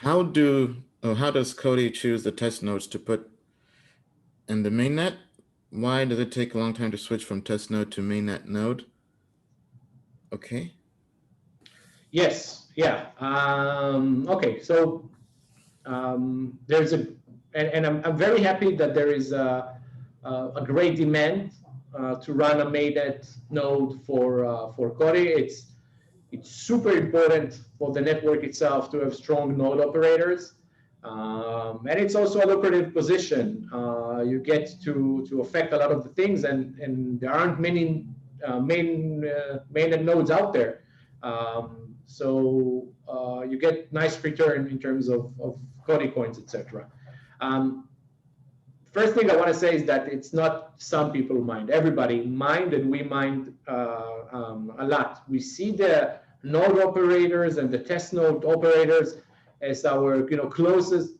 How does Coti choose the test nodes to put in the mainnet? Why does it take a long time to switch from test node to mainnet node? Okay. Yes, yeah. Okay, so there's I'm very happy that there is a great demand to run a mainnet node for Coti. It's super important for the network itself to have strong node operators. And it's also a lucrative position. You get to affect a lot of the things, and there aren't many mainnet nodes out there. So you get nice return in terms of Coti coins, etc. First thing I want to say is that it's not some people mind. Everybody mind, and we mind a lot. We see the node operators and the test node operators as our closest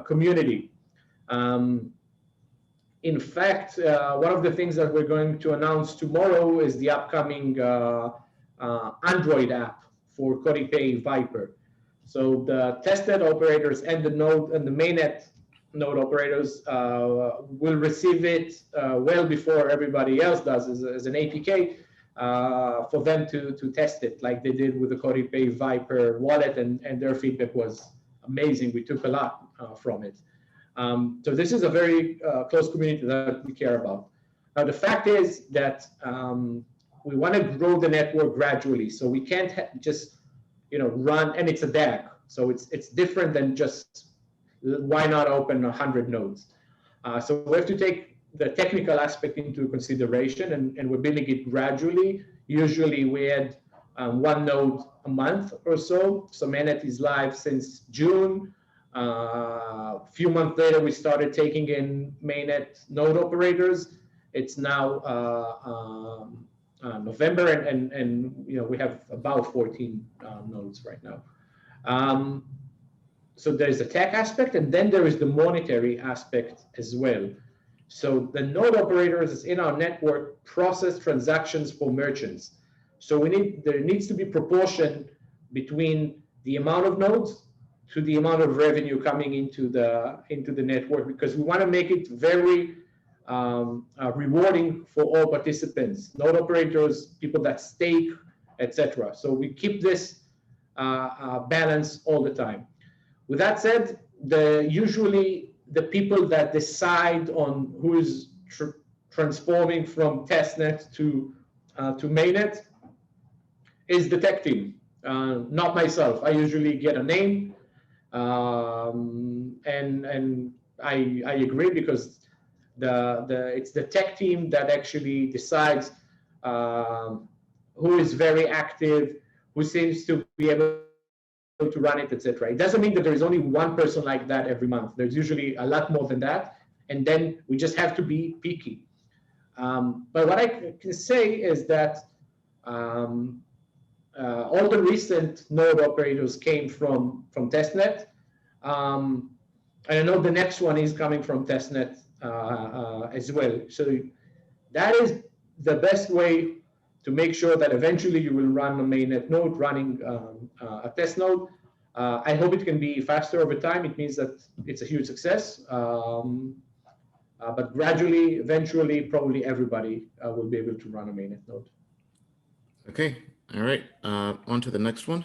community. In fact, one of the things that we're going to announce tomorrow is the upcoming Android app for Coti Pay Viper. So the testnet operators and the node and the mainnet node operators will receive it well before everybody else does as an APK for them to test it, like they did with the Coti Pay Viper wallet, and their feedback was amazing. We took a lot from it. So this is a very close community that we care about. Now, the fact is that we want to grow the network gradually, so we can't just run, and it's a DAG, so it's different than just why not open 100 nodes. So we have to take the technical aspect into consideration, and we're building it gradually. Usually we add one node a month or so. So mainnet is live since June. A few months later, we started taking in mainnet node operators. It's now November, and we have about 14 nodes right now. So there's the tech aspect, and then there is the monetary aspect as well. So the node operators in our network process transactions for merchants. So there needs to be proportion between the amount of nodes to the amount of revenue coming into the network, because we want to make it very rewarding for all participants, node operators, people that stake, etc. So we keep this balance all the time. With that said, usually the people that decide on who is transforming from testnet to mainnet is the tech team, not myself. I usually get a name, and I agree, because it's the tech team that actually decides who is very active, who seems to be able to run it, etc. It doesn't mean that there is only one person like that every month. There's usually a lot more than that, and then we just have to be picky. But what I can say is that all the recent node operators came from testnet, and I know the next one is coming from testnet as well. So that is the best way to make sure that eventually you will run a mainnet node running a test node. I hope it can be faster over time. It means that it's a huge success. But gradually, eventually, probably everybody will be able to run a mainnet node. Okay. All right. On to the next one.